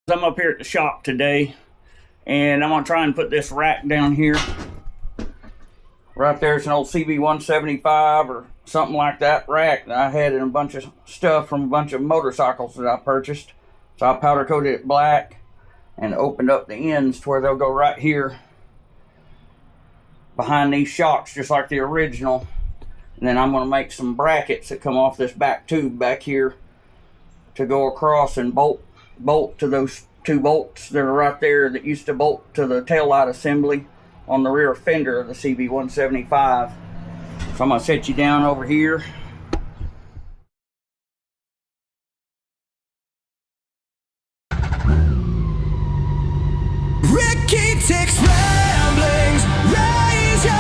I'm up here at the shop today, and I'm gonna try and put this rack down here. Right there's an old CB175 or something like that rack that I had in a bunch of stuff from a bunch of motorcycles that I purchased. So I powder coated it black and opened up the ends to where they'll go right here behind these shocks, just like the original. And then I'm gonna make some brackets that come off this back tube back here to go across and bolt to those two bolts that are right there that used to bolt to the taillight assembly on the rear fender of the CB175. So I'm going to set you down over here. Ricky takes ramblings, raise your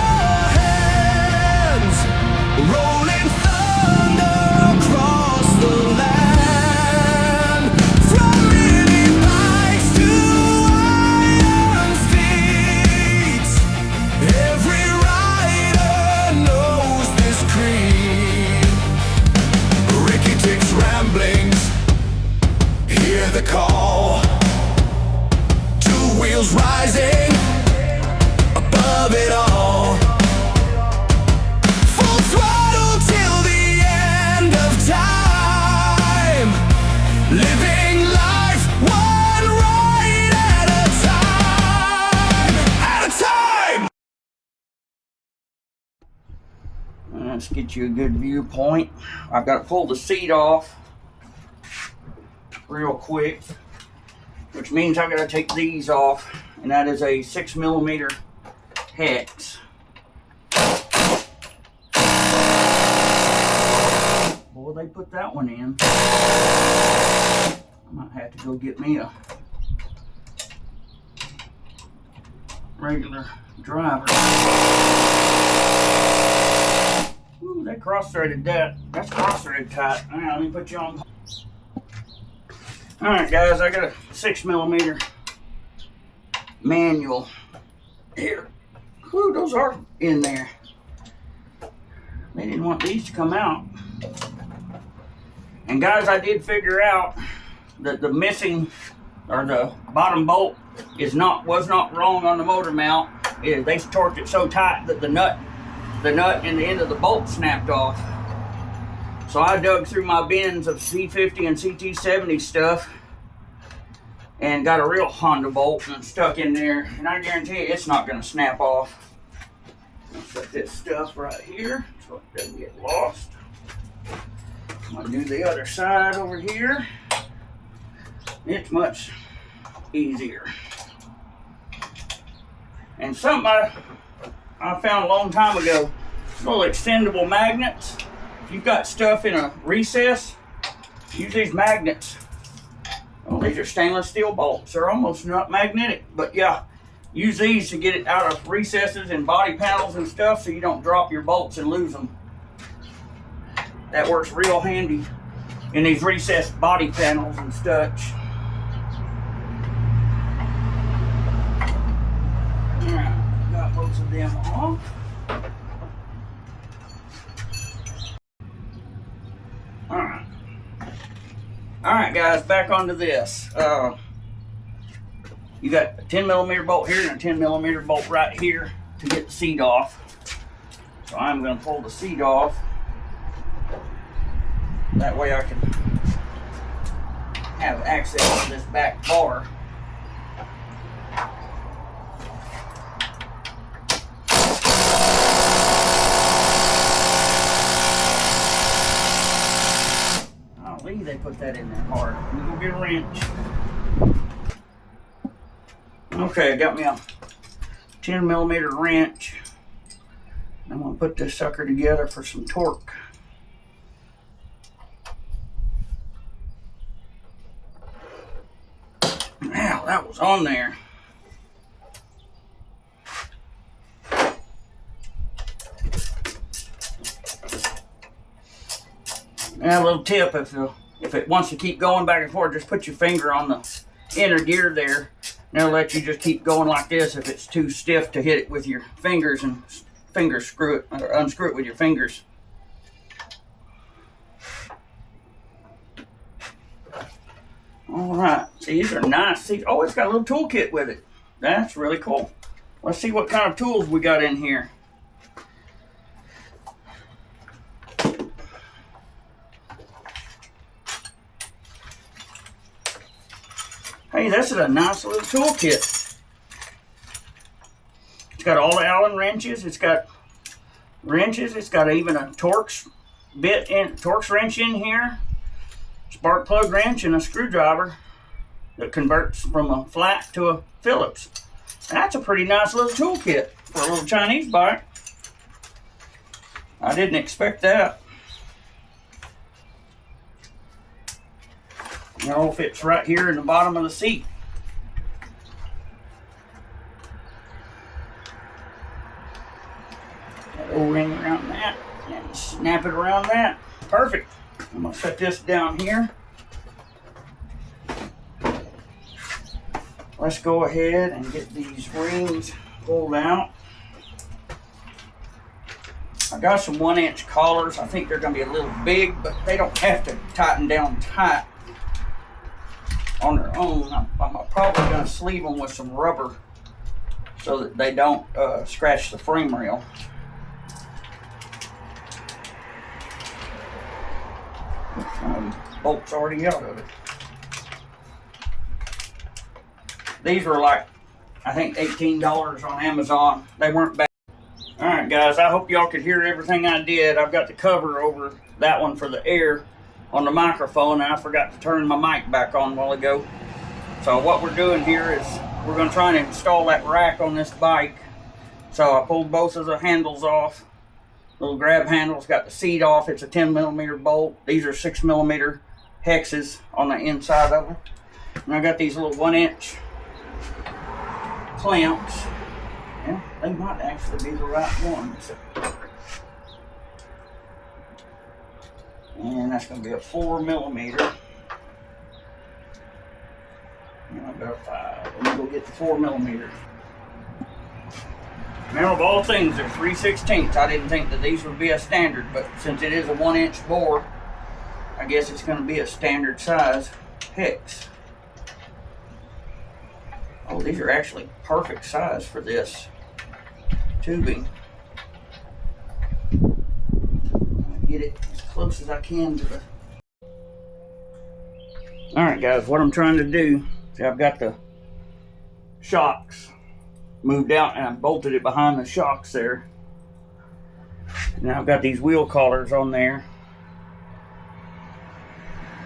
hands, rolling thunder across the land, from mini bikes to iron steeds, every rider knows this creed. Ricky takes ramblings, hear the call. Wheels rising above it all, full throttle till the end of time, living life one ride at a time. Let's get you a good viewpoint. I've got to pull the seat off real quick, which means I've got to take these off, and that is a 6mm hex. Boy, they put that one in. I might have to go get me a regular driver. Ooh, they cross-threaded that. That's cross-threaded tight. All right, let me put you on. Alright guys, I got a 6mm manual here. Whew, those are in there. They didn't want these to come out. And guys, I did figure out that the missing, or the bottom bolt was not wrong on the motor mount. They torqued it so tight that the nut and the end of the bolt snapped off. So I dug through my bins of C50 and CT70 stuff and got a real Honda bolt and stuck in there, and I guarantee you it's not going to snap off. I'll put this stuff right here so it doesn't get lost. I'm going to do the other side over here. It's much easier. And something I found a long time ago, little extendable magnets. If you've got stuff in a recess, use these magnets. Well, these are stainless steel bolts. They're almost not magnetic, but yeah, use these to get it out of recesses and body panels and stuff so you don't drop your bolts and lose them. That works real handy in these recessed body panels and such. Alright, got both of them off. Alright guys, back onto this. You got a 10mm bolt here and a 10mm bolt right here to get the seat off. So I'm going to pull the seat off. That way I can have access to this back bar. They put that in there hard. Let me go get a wrench. Okay, I got me a 10mm wrench. I'm going to put this sucker together for some torque. Now that was on there. Now a little tip, if it wants to keep going back and forth, just put your finger on the inner gear there, and it'll let you just keep going like this if it's too stiff to hit it with your fingers, and screw it or unscrew it with your fingers. All right, see, these are nice. See, oh, it's got a little toolkit with it. That's really cool. Let's see what kind of tools we got in here. Hey, this is a nice little toolkit. It's got all the Allen wrenches. It's got wrenches. It's got even a Torx wrench in here. Spark plug wrench and a screwdriver that converts from a flat to a Phillips. That's a pretty nice little toolkit for a little Chinese bike. I didn't expect that. It all fits right here in the bottom of the seat. Got O-ring around that and snap it around that. Perfect. I'm gonna set this down here. Let's go ahead and get these rings pulled out. I got some 1-inch collars. I think they're gonna be a little big, but they don't have to tighten down tight on their own. I'm probably gonna sleeve them with some rubber so that they don't scratch the frame rail. Bolt's already out of it. These were like, I think $18 on Amazon. They weren't bad. All right, guys, I hope y'all could hear everything I did. I've got the cover over that one for the air on the microphone, and I forgot to turn my mic back on a while ago. So what we're doing here is we're going to try and install that rack on this bike. So I pulled both of the handles off. Little grab handles, got the seat off. It's a 10mm bolt. These are 6mm hexes on the inside of them. And I got these little 1-inch clamps. Yeah, they might actually be the right ones. And that's going to be a 4mm. And I've got a 5. Let me go get the 4mm. Now, of all things, they're 3/16. I didn't think that these would be a standard, but since it is a 1-inch bore, I guess it's going to be a standard size hex. Oh, these are actually perfect size for this tubing. Get it as close as I can to the... Alright guys, what I'm trying to do, see, I've got the shocks moved out and I bolted it behind the shocks there. Now I've got these wheel collars on there,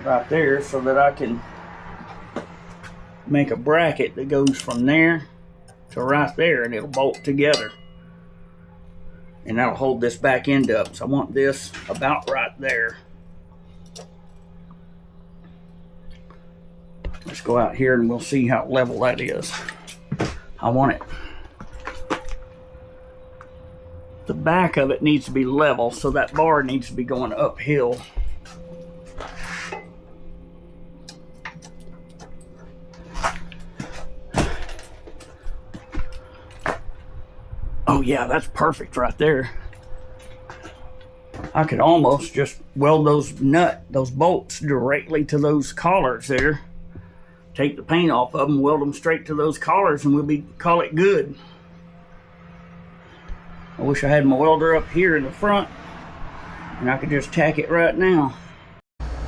right there, so that I can make a bracket that goes from there to right there, and it'll bolt together. And that'll hold this back end up. So I want this about right there. Let's go out here and we'll see how level that is. I want it. The back of it needs to be level, so that bar needs to be going uphill. Oh yeah, that's perfect right there. I could almost just weld those bolts directly to those collars there. Take the paint off of them, weld them straight to those collars, and call it good. I wish I had my welder up here in the front, and I could just tack it right now.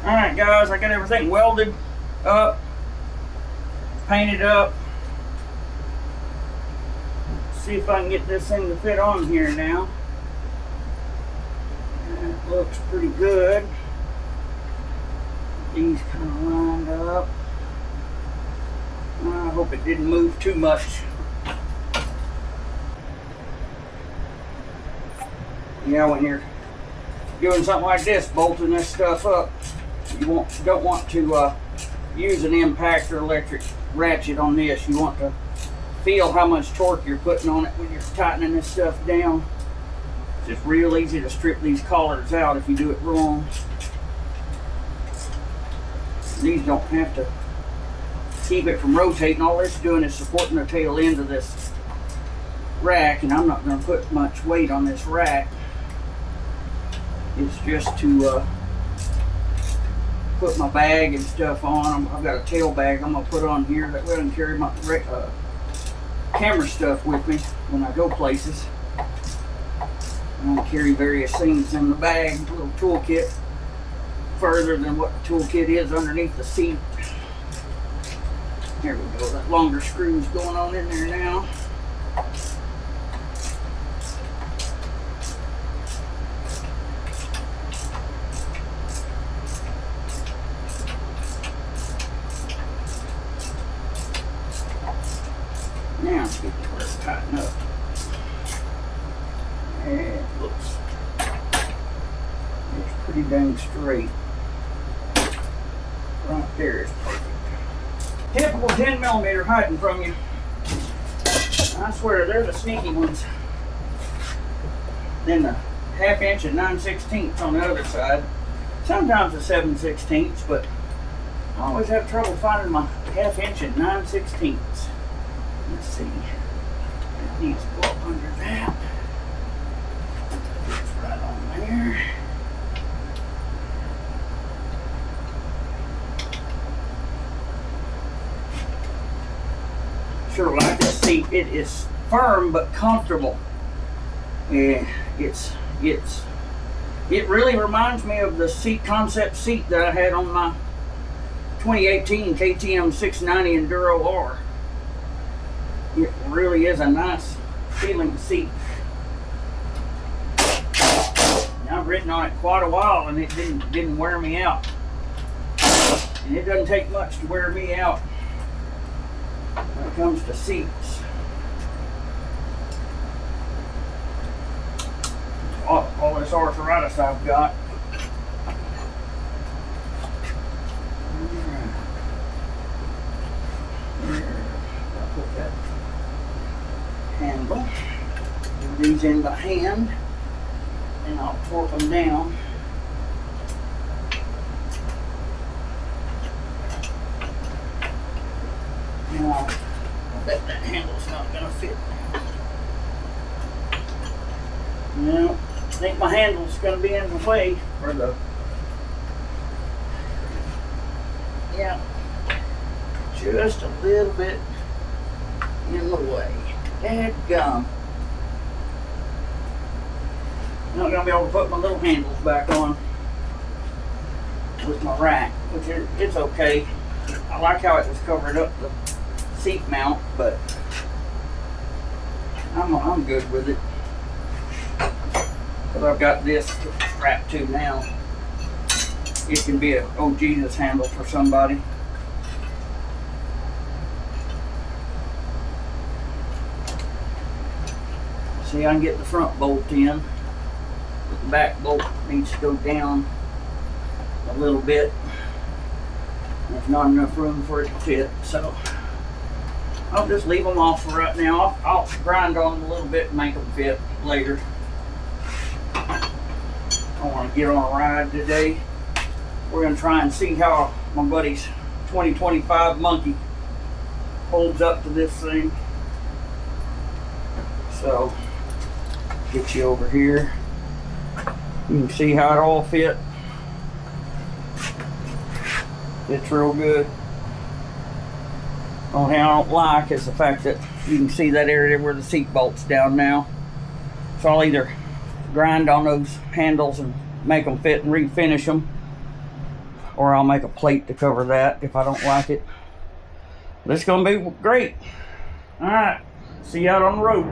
Alright guys, I got everything welded up, painted up. See if I can get this thing to fit on here now. That looks pretty good. These kind of lined up. I hope it didn't move too much. Yeah, when you're doing something like this, bolting this stuff up, you don't want to use an impact or electric ratchet on this. You want to feel how much torque you're putting on it when you're tightening this stuff down. It's just real easy to strip these collars out if you do it wrong. These don't have to keep it from rotating. All it's doing is supporting the tail end of this rack, and I'm not going to put much weight on this rack. It's just to put my bag and stuff on. I've got a tail bag I'm gonna put on here that way I can carry my camera stuff with me when I go places. I'm gonna carry various things in the bag, a little toolkit, further than what the toolkit is underneath the seat. There we go, that longer screw's going on in there now. Now let's get to where it's tighten up. And it looks, it's pretty dang straight. Right there is perfect. Typical 10mm hiding from you. I swear, they're the sneaky ones. Then the 1/2 inch and 9/16 on the other side. Sometimes a 7/16, but I always have trouble finding my 1/2 inch and 9/16. Let's see. It needs to go up under that. It's right on there. Sure like this seat. It is firm but comfortable. And it really reminds me of the seat concept seat that I had on my 2018 KTM 690 Enduro R. It really is a nice feeling seat. And I've ridden on it quite a while and it didn't wear me out. And it doesn't take much to wear me out when it comes to seats. All this arthritis I've got. I'll put that handle. Do these in by hand, and I'll torque them down. Now, I bet that handle's not going to fit. No, I think my handle's going to be in the way for the, yeah, just a little bit in the way. Dadgum. I'm not going to be able to put my little handles back on with my rack, which it's okay. I like how it was covered up the seat mount, but I'm good with it. Because I've got this strapped to now. It can be a oh Jesus handle for somebody. See, I can get the front bolt in, but the back bolt needs to go down a little bit. There's not enough room for it to fit, so I'll just leave them off for right now. I'll grind on them a little bit and make them fit later. I want to get on a ride today. We're going to try and see how my buddy's 2025 Monkey holds up to this thing. So, get you over here. You can see how it all fit. It's real good. Only thing I don't like is the fact that you can see that area where the seat bolt's down now. So I'll either grind on those handles and make them fit and refinish them, or I'll make a plate to cover that if I don't like it. But it's gonna be great. All right, see you out on the road.